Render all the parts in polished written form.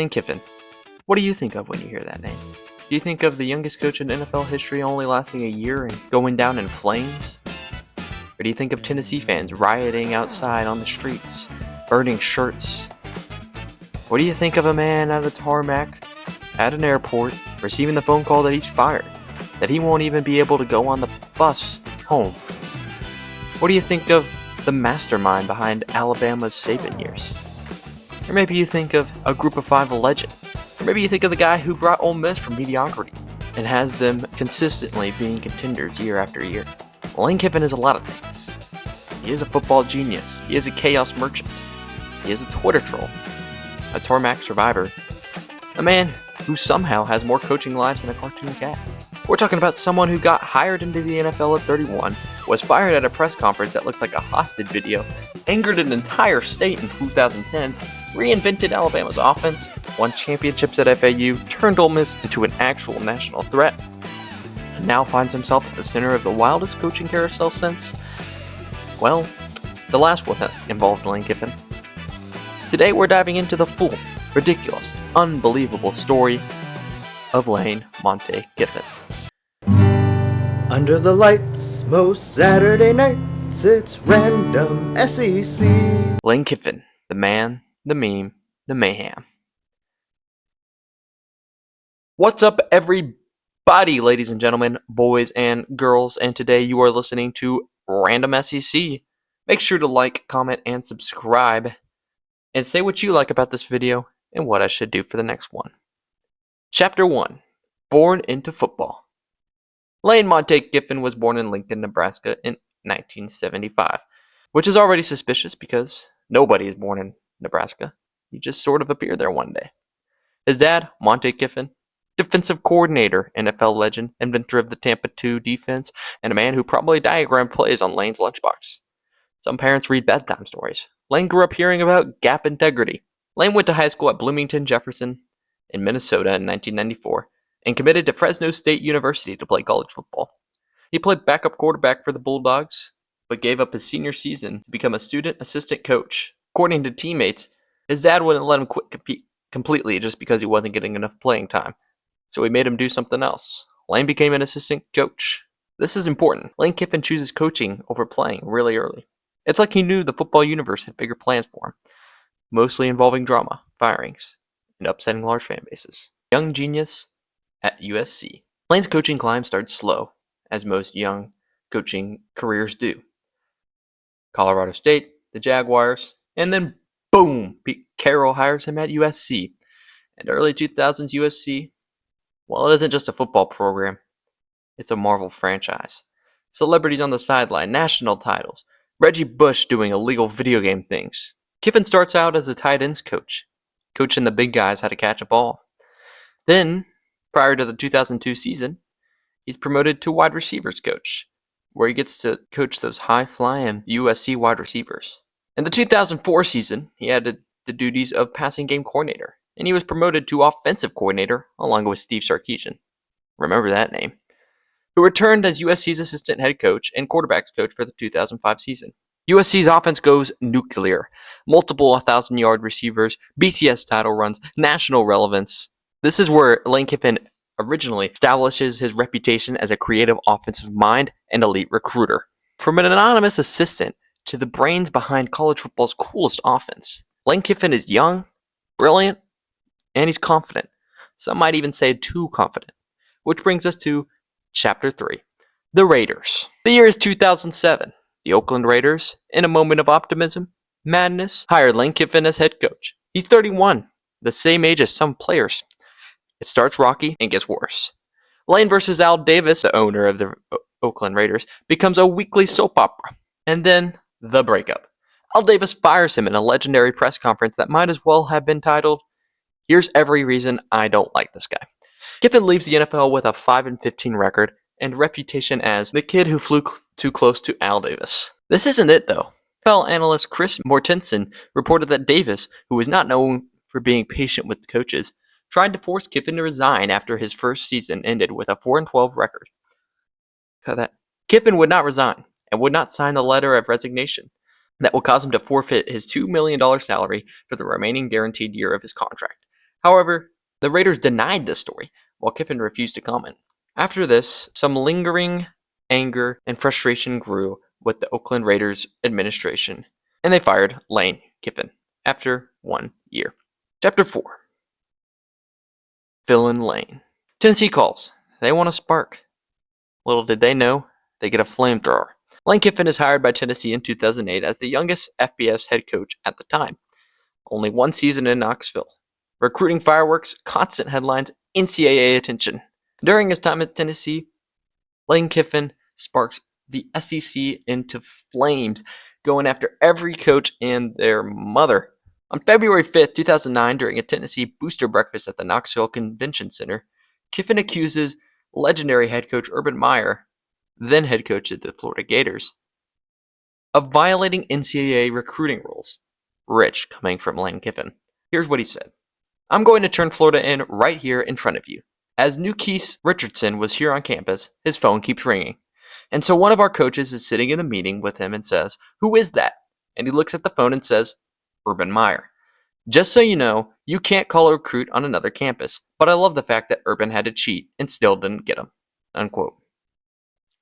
Lane Kiffin. What do you think of when you hear that name? Do you think of the youngest coach in NFL history only lasting a year and going down in flames? Or do you think of Tennessee fans rioting outside on the streets, burning shirts? What do you think of a man at a tarmac, at an airport, receiving the phone call that he's fired, that he won't even be able to go on the bus home? What do you think of the mastermind behind Alabama's Saban years? Or maybe you think of a Group of Five legend. Or maybe you think of the guy who brought Ole Miss from mediocrity and has them consistently being contenders year after year. Well, Lane Kiffin is a lot of things. He is a football genius. He is a chaos merchant. He is a Twitter troll. A tarmac survivor. A man who somehow has more coaching lives than a cartoon cat. We're talking about someone who got hired into the NFL at 31, was fired at a press conference that looked like a hostage video, angered an entire state in 2010, reinvented Alabama's offense, won championships at FAU, turned Ole Miss into an actual national threat, and now finds himself at the center of the wildest coaching carousel since, well, the last one that involved Lane Kiffin. Today we're diving into the full, ridiculous, unbelievable story of Lane Monte Kiffin. Under the lights, most Saturday nights, it's Random SEC. Lane Kiffin, the man, the meme, the mayhem. What's up, everybody, ladies and gentlemen, boys and girls, and today you are listening to Random SEC. Make sure to like, comment, and subscribe, and say what you like about this video and what I should do for the next one. Chapter 1, Born into Football. Lane Monte Kiffin was born in Lincoln, Nebraska in 1975, which is already suspicious because nobody is born in Nebraska. You just sort of appear there one day. His dad, Monte Kiffin, defensive coordinator, NFL legend, inventor of the Tampa 2 defense, and a man who probably diagrammed plays on Lane's lunchbox. Some parents read bedtime stories. Lane grew up hearing about gap integrity. Lane went to high school at Bloomington Jefferson in Minnesota in 1994 and committed to Fresno State University to play college football. He played backup quarterback for the Bulldogs, but gave up his senior season to become a student assistant coach. According to teammates, his dad wouldn't let him quit completely just because he wasn't getting enough playing time, so he made him do something else. Lane became an assistant coach. This is important. Lane Kiffin chooses coaching over playing really early. It's like he knew the football universe had bigger plans for him, mostly involving drama, firings, and upsetting large fan bases. Young genius at USC. Lane's coaching climb starts slow, as most young coaching careers do. Colorado State, the Jaguars, and then boom, Pete Carroll hires him at USC. And early 2000s USC, well, it isn't just a football program, it's a Marvel franchise. Celebrities on the sideline, national titles, Reggie Bush doing illegal video game things. Kiffin starts out as a tight ends coach, coaching the big guys how to catch a ball. Then, prior to the 2002 season, he's promoted to wide receivers coach, where he gets to coach those high-flying USC wide receivers. In the 2004 season, he added the duties of passing game coordinator, and he was promoted to offensive coordinator along with Steve Sarkisian. Remember that name. Who returned as USC's assistant head coach and quarterbacks coach for the 2005 season. USC's offense goes nuclear. Multiple 1,000-yard receivers, BCS title runs, national relevance. This is where Lane Kiffin originally establishes his reputation as a creative offensive mind and elite recruiter. From an anonymous assistant to the brains behind college football's coolest offense, Lane Kiffin is young, brilliant, and he's confident. Some might even say too confident. Which brings us to Chapter 3, The Raiders. The year is 2007. The Oakland Raiders, in a moment of optimism, madness, hired Lane Kiffin as head coach. He's 31, the same age as some players. It starts rocky and gets worse. Lane versus Al Davis, the owner of the Oakland Raiders, becomes a weekly soap opera. And then, the breakup. Al Davis fires him in a legendary press conference that might as well have been titled, "Here's Every Reason I Don't Like This Guy." Kiffin leaves the NFL with a 5-15 record and reputation as the kid who flew too close to Al Davis. This isn't it, though. NFL analyst Chris Mortensen reported that Davis, who was not known for being patient with coaches, tried to force Kiffin to resign after his first season ended with a 4-12 record. Kiffin would not resign and would not sign the letter of resignation that would cause him to forfeit his $2 million salary for the remaining guaranteed year of his contract. However, the Raiders denied this story, while Kiffin refused to comment. After this, some lingering anger and frustration grew with the Oakland Raiders administration, and they fired Lane Kiffin after 1 year. Chapter 4. Phil and Lane. Tennessee calls. They want a spark. Little did they know, they get a flamethrower. Lane Kiffin is hired by Tennessee in 2008 as the youngest FBS head coach at the time. Only 1 season in Knoxville. Recruiting fireworks, constant headlines, NCAA attention. During his time at Tennessee, Lane Kiffin sparks the SEC into flames, going after every coach and their mother. On February 5th, 2009, during a Tennessee booster breakfast at the Knoxville Convention Center, Kiffin accuses legendary head coach Urban Meyer, then head coach of the Florida Gators, of violating NCAA recruiting rules. Rich, coming from Lane Kiffin. Here's what he said. I'm going to turn Florida in right here in front of you. As Newkeese Richardson was here on campus, his phone keeps ringing. And so one of our coaches is sitting in the meeting with him and says, "Who is that?" And he looks at the phone and says, "Urban Meyer. Just so you know, you can't call a recruit on another campus, but I love the fact that Urban had to cheat and still didn't get him." Unquote.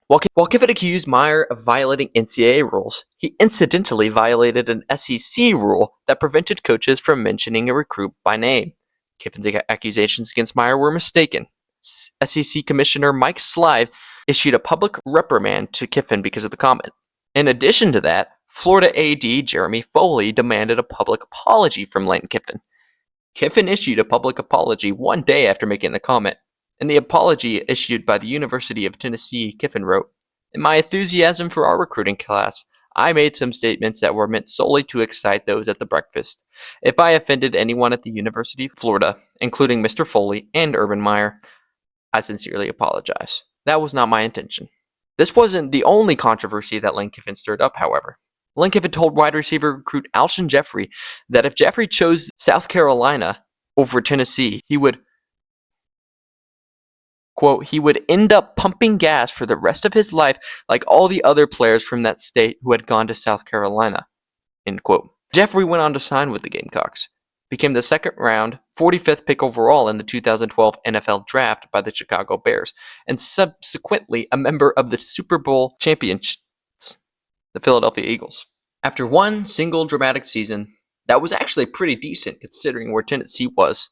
While Kiffin accused Meyer of violating NCAA rules, he incidentally violated an SEC rule that prevented coaches from mentioning a recruit by name. Kiffin's accusations against Meyer were mistaken. SEC Commissioner Mike Slive issued a public reprimand to Kiffin because of the comment. In addition to that, Florida AD Jeremy Foley demanded a public apology from Lane Kiffin. Kiffin issued a public apology 1 day after making the comment. In the apology issued by the University of Tennessee, Kiffin wrote, "In my enthusiasm for our recruiting class, I made some statements that were meant solely to excite those at the breakfast. If I offended anyone at the University of Florida, including Mr. Foley and Urban Meyer, I sincerely apologize. That was not my intention." This wasn't the only controversy that Lane Kiffin stirred up, however. Lane Kiffin told wide receiver recruit Alshon Jeffrey that if Jeffrey chose South Carolina over Tennessee, he would, quote, he would end up pumping gas for the rest of his life like all the other players from that state who had gone to South Carolina, end quote. Jeffrey went on to sign with the Gamecocks, became the second round, 45th pick overall in the 2012 NFL Draft by the Chicago Bears, and subsequently a member of the Super Bowl champions, the Philadelphia Eagles. After one single dramatic season, that was actually pretty decent considering where Tennessee was,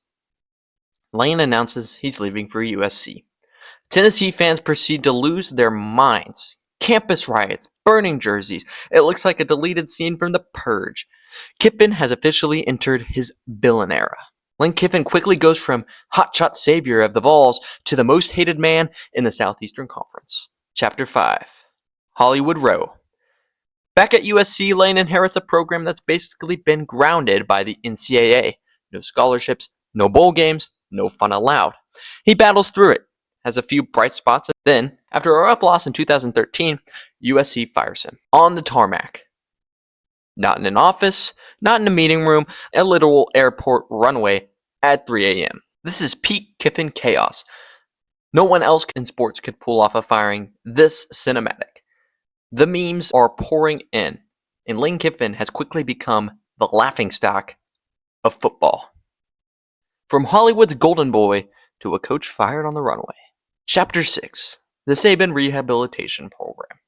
Lane announces he's leaving for USC. Tennessee fans proceed to lose their minds. Campus riots, burning jerseys. It looks like a deleted scene from The Purge. Kiffin has officially entered his villain era. Lane Kiffin quickly goes from hotshot savior of the Vols to the most hated man in the Southeastern Conference. Chapter 5. Hollywood Row. Back at USC, Lane inherits a program that's basically been grounded by the NCAA. No scholarships, no bowl games, no fun allowed. He battles through it, has a few bright spots, and then, after a rough loss in 2013, USC fires him on the tarmac. Not in an office, not in a meeting room, a literal airport runway at 3 a.m. This is peak Kiffin chaos. No one else in sports could pull off a firing this cinematic. The memes are pouring in, and Lane Kiffin has quickly become the laughingstock of football. From Hollywood's golden boy to a coach fired on the runway. Chapter 6. The Saban Rehabilitation Program.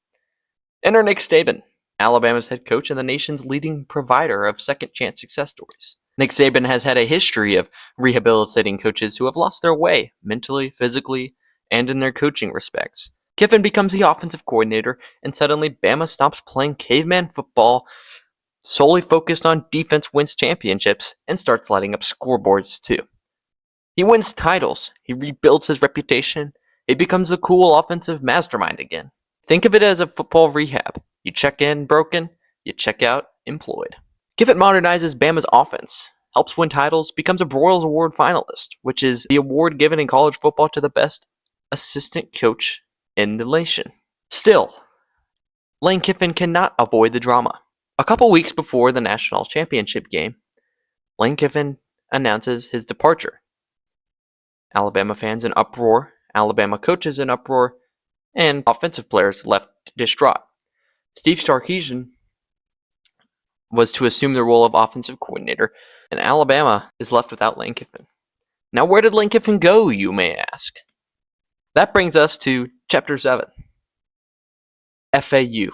Enter Nick Saban, Alabama's head coach and the nation's leading provider of second-chance success stories. Nick Saban has had a history of rehabilitating coaches who have lost their way, mentally, physically, and in their coaching respects. Kiffin becomes the offensive coordinator, and suddenly Bama stops playing caveman football, solely focused on defense, wins championships, and starts lighting up scoreboards too. He wins titles, he rebuilds his reputation, he becomes the cool offensive mastermind again. Think of it as a football rehab. You check in broken, you check out employed. Kiffin modernizes Bama's offense, helps win titles, becomes a Broyles Award finalist, which is the award given in college football to the best assistant coach in the nation. Still, Lane Kiffin cannot avoid the drama. A couple weeks before the national championship game, Lane Kiffin announces his departure. Alabama fans in uproar, Alabama coaches in uproar, and offensive players left distraught. Steve Sarkisian was to assume the role of offensive coordinator, and Alabama is left without Lane Kiffin. Now, where did Lane Kiffin go, you may ask? That brings us to Chapter 7, FAU.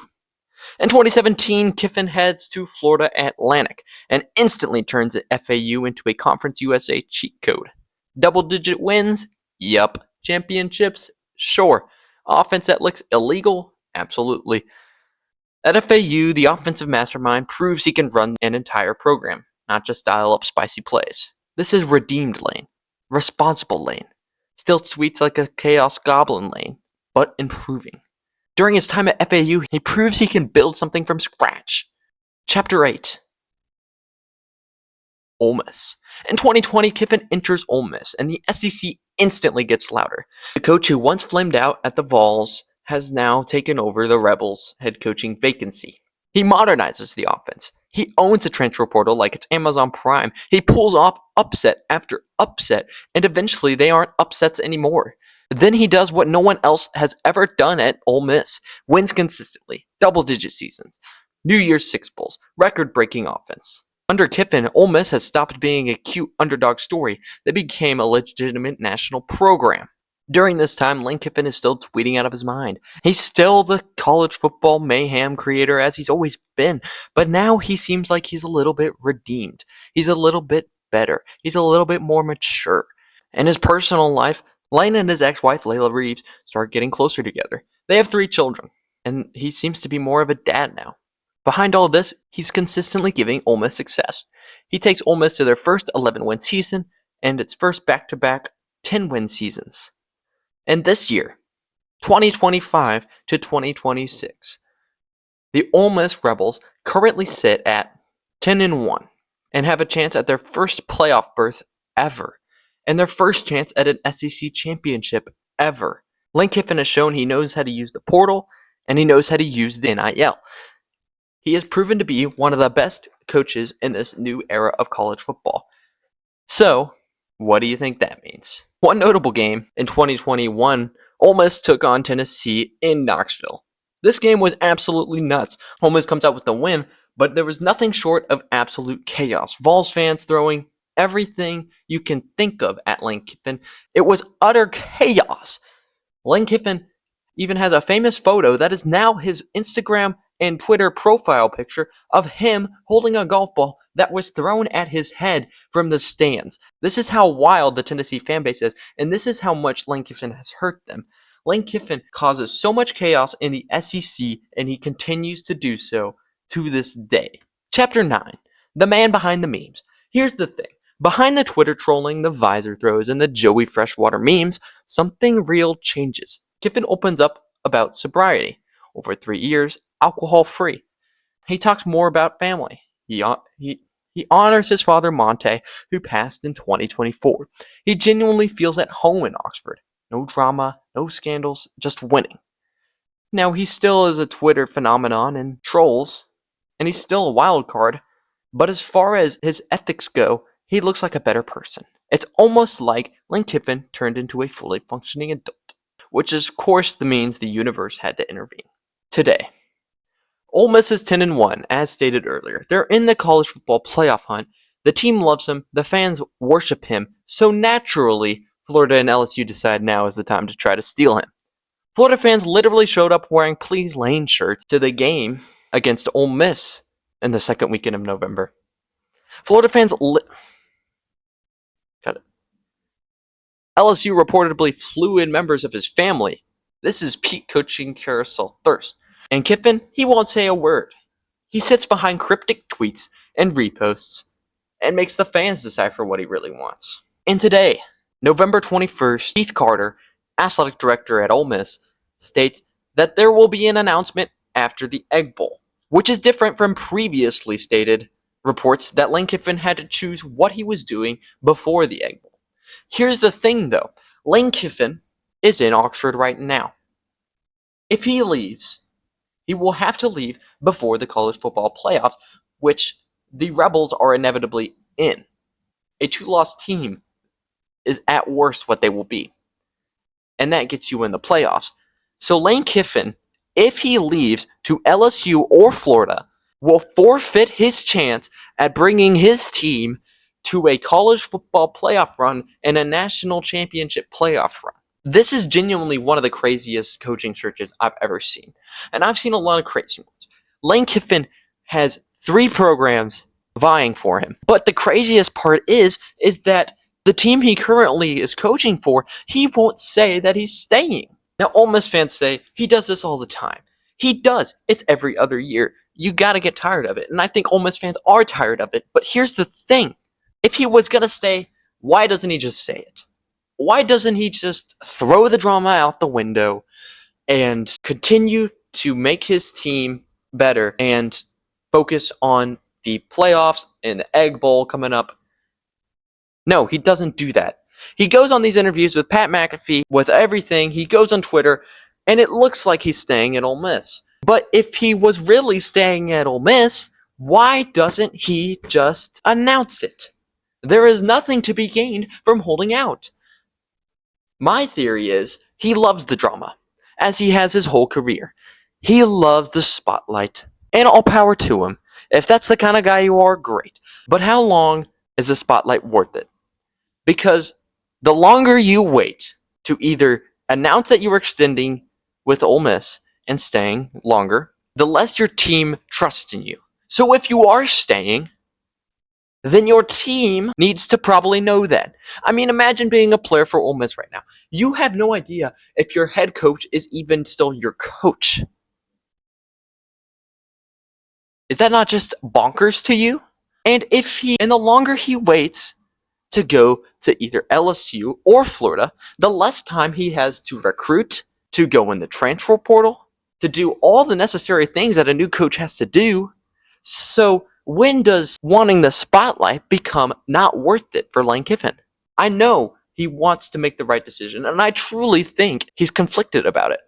In 2017, Kiffin heads to Florida Atlantic and instantly turns FAU into a Conference USA cheat code. Double-digit wins? Yup. Championships? Sure. Offense that looks illegal? Absolutely. At FAU, the offensive mastermind proves he can run an entire program, not just dial up spicy plays. This is redeemed Lane. Responsible Lane. Still tweets like a chaos goblin Lane, but improving. During his time at FAU, he proves he can build something from scratch. Chapter 8. Ole Miss. In 2020, Kiffin enters Ole Miss, and the SEC instantly gets louder. The coach who once flamed out at the Vols has now taken over the Rebels' head coaching vacancy. He modernizes the offense. He owns the transfer portal like it's Amazon Prime. He pulls off upset after upset, and eventually they aren't upsets anymore. Then he does what no one else has ever done at Ole Miss. Wins consistently, double-digit seasons, New Year's Six Bowls, record-breaking offense. Under Kiffin, Ole Miss has stopped being a cute underdog story. They became a legitimate national program. During this time, Lane Kiffin is still tweeting out of his mind. He's still the college football mayhem creator as he's always been, but now he seems like he's a little bit redeemed. He's a little bit better. He's a little bit more mature. In his personal life, Lane and his ex-wife, Layla Reeves, start getting closer together. They have 3 children, and he seems to be more of a dad now. Behind all this, he's consistently giving Ole Miss success. He takes Ole Miss to their first 11-win season and its first back-to-back 10-win seasons. And this year, 2025 to 2026, the Ole Miss Rebels currently sit at 10-1 and have a chance at their first playoff berth ever, and their first chance at an SEC championship ever. Lane Kiffin has shown he knows how to use the portal, and he knows how to use the NIL. He has proven to be one of the best coaches in this new era of college football. So, what do you think that means? One notable game in 2021, Ole Miss took on Tennessee in Knoxville. This game was absolutely nuts. Ole Miss comes out with the win, but there was nothing short of absolute chaos. Vols fans throwing everything you can think of at Lane Kiffin. It was utter chaos. Lane Kiffin even has a famous photo that is now his Instagram and Twitter profile picture of him holding a golf ball that was thrown at his head from the stands. This is how wild the Tennessee fan base is, and this is how much Lane Kiffin has hurt them. Lane Kiffin causes so much chaos in the SEC, and he continues to do so to this day. Chapter 9. The man behind the memes. Here's the thing. Behind the Twitter trolling, the visor throws, and the Joey Freshwater memes, something real changes. Kiffin opens up about sobriety. Over 3 years, alcohol-free. He talks more about family. He honors his father, Monte, who passed in 2024. He genuinely feels at home in Oxford. No drama, no scandals, just winning. Now, he still is a Twitter phenomenon and trolls, and he's still a wild card, but as far as his ethics go, he looks like a better person. It's almost like Lane Kiffin turned into a fully functioning adult, which of course means the universe had to intervene. Today, Ole Miss is 10-1, as stated earlier. They're in the college football playoff hunt. The team loves him. The fans worship him. So naturally, Florida and LSU decide now is the time to try to steal him. Florida fans literally showed up wearing Please Lane shirts to the game against Ole Miss in the second weekend of November. Florida fans Got it. LSU reportedly flew in members of his family. This is peak coaching carousel thirst. And Kiffin, he won't say a word. He sits behind cryptic tweets and reposts and makes the fans decipher what he really wants. And today, November 21st, Keith Carter, athletic director at Ole Miss, states that there will be an announcement after the Egg Bowl, which is different from previously stated reports that Lane Kiffin had to choose what he was doing before the Egg Bowl. Here's the thing though, Lane Kiffin is in Oxford right now. If he leaves, he will have to leave before the college football playoffs, which the Rebels are inevitably in. A 2-loss team is at worst what they will be. And that gets you in the playoffs. So Lane Kiffin, if he leaves to LSU or Florida, will forfeit his chance at bringing his team to a college football playoff run and a national championship playoff run. This is genuinely one of the craziest coaching searches I've ever seen. And I've seen a lot of crazy ones. Lane Kiffin has 3 programs vying for him. But the craziest part is that the team he currently is coaching for, he won't say that he's staying. Now, Ole Miss fans say he does this all the time. He does. It's every other year. You gotta get tired of it. And I think Ole Miss fans are tired of it. But here's the thing. If he was gonna stay, why doesn't he just say it? Why doesn't he just throw the drama out the window and continue to make his team better and focus on the playoffs and the Egg Bowl coming up? No, he doesn't do that. He goes on these interviews with Pat McAfee, with everything. He goes on Twitter, and it looks like he's staying at Ole Miss. But if he was really staying at Ole Miss, why doesn't he just announce it? There is nothing to be gained from holding out. My theory is he loves the drama, as he has his whole career. He loves the spotlight, and all power to him. If that's the kind of guy you are, great. But how long is the spotlight worth it? Because the longer you wait to either announce that you are extending with Ole Miss and staying longer, the less your team trusts in you. So if you are staying, then your team needs to probably know that. I mean, imagine being a player for Ole Miss right now. You have no idea if your head coach is even still your coach. Is that not just bonkers to you? And the longer he waits to go to either LSU or Florida, the less time he has to recruit, to go in the transfer portal, to do all the necessary things that a new coach has to do. So when does wanting the spotlight become not worth it for Lane Kiffin? I know he wants to make the right decision, and I truly think he's conflicted about it.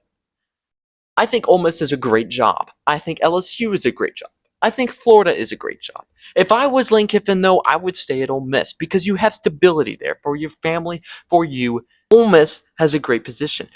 I think Ole Miss is a great job. I think LSU is a great job. I think Florida is a great job. If I was Lane Kiffin, though, I would stay at Ole Miss because you have stability there for your family, for you. Ole Miss has a great position.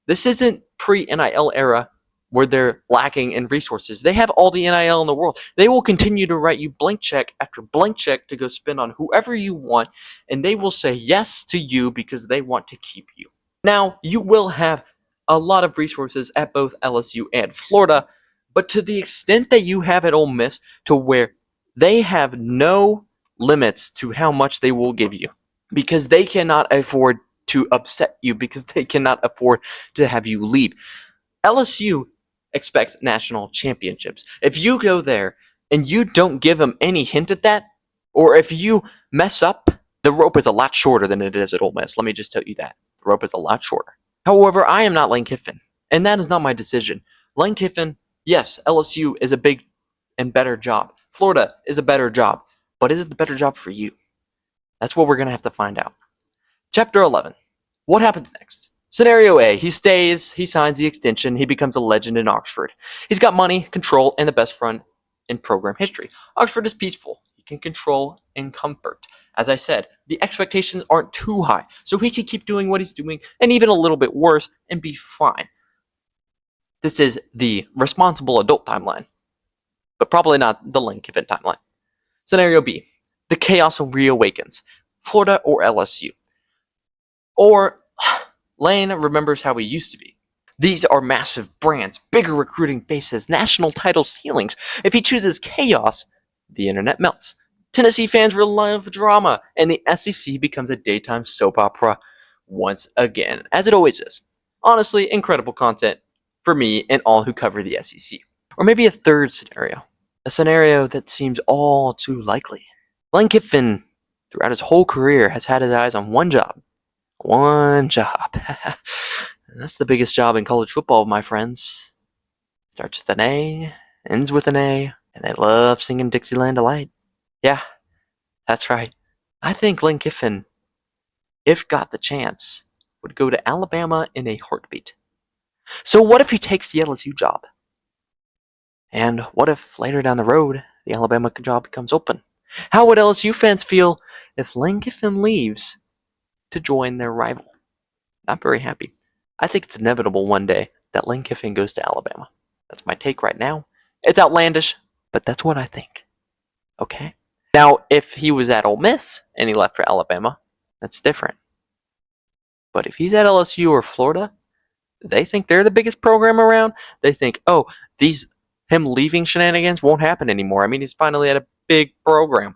This isn't pre-NIL era where they're lacking in resources. They have all the NIL in the world. They will continue to write you blank check after blank check to go spend on whoever you want, and they will say yes to you because they want to keep you. Now, you will have a lot of resources at both LSU and Florida, but to the extent that you have at Ole Miss, to where they have no limits to how much they will give you, because they cannot afford to upset you, because they cannot afford to have you leave. LSU expects national championships. If you go there and you don't give them any hint at that, or if you mess up, the rope is a lot shorter than it is at Ole Miss. Let me just tell you that. The rope is a lot shorter. However, I am not Lane Kiffin, and that is not my decision. Lane Kiffin, yes, LSU is a big and better job. Florida is a better job. But is it the better job for you? That's what we're going to have to find out. Chapter 11. What happens next? Scenario A. He stays, he signs the extension, he becomes a legend in Oxford. He's got money, control, and the best run in program history. Oxford is peaceful. He can control and comfort. As I said, the expectations aren't too high, so he can keep doing what he's doing, and even a little bit worse, and be fine. This is the responsible adult timeline, but probably not the Lane Kiffin timeline. Scenario B. The chaos reawakens. Florida or LSU. Or Lane remembers how he used to be. These are massive brands, bigger recruiting bases, national title ceilings. If he chooses chaos, the internet melts. Tennessee fans will love drama, and the SEC becomes a daytime soap opera once again, as it always is. Honestly, incredible content for me and all who cover the SEC. Or maybe a third scenario. A scenario that seems all too likely. Lane Kiffin, throughout his whole career, has had his eyes on one job. One job. And that's the biggest job in college football, my friends. Starts with an A, ends with an A, and they love singing Dixieland Delight. Yeah, that's right. I think Lane Kiffin, if got the chance, would go to Alabama in a heartbeat. So what if he takes the LSU job? And what if later down the road, the Alabama job becomes open? How would LSU fans feel if Lane Kiffin leaves to join their rival? Not very happy. I think it's inevitable one day that Lane Kiffin goes to Alabama. That's my take right now. It's outlandish, but that's what I think. Okay? Now, if he was at Ole Miss and he left for Alabama, that's different. But if he's at LSU or Florida, they think they're the biggest program around. They think, oh, him leaving shenanigans won't happen anymore. I mean, he's finally at a big program.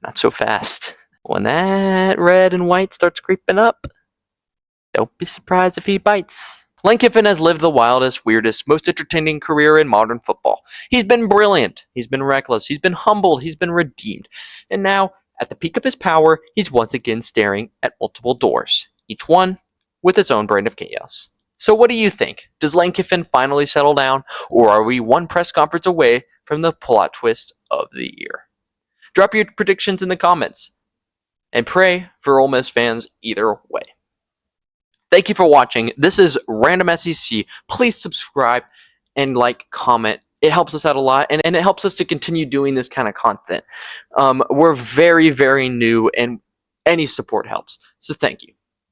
Not so fast. When that red and white starts creeping up, don't be surprised if he bites. Lane Kiffin has lived the wildest, weirdest, most entertaining career in modern football. He's been brilliant. He's been reckless. He's been humbled. He's been redeemed. And now, at the peak of his power, he's once again staring at multiple doors, each one with its own brand of chaos. So what do you think? Does Lane Kiffin finally settle down, or are we one press conference away from the plot twist of the year? Drop your predictions in the comments, and pray for Ole Miss fans either way. Thank you for watching. This is Random SEC. Please subscribe and comment. It helps us out a lot, and it helps us to continue doing this kind of content. We're very, very new, and any support helps. So thank you.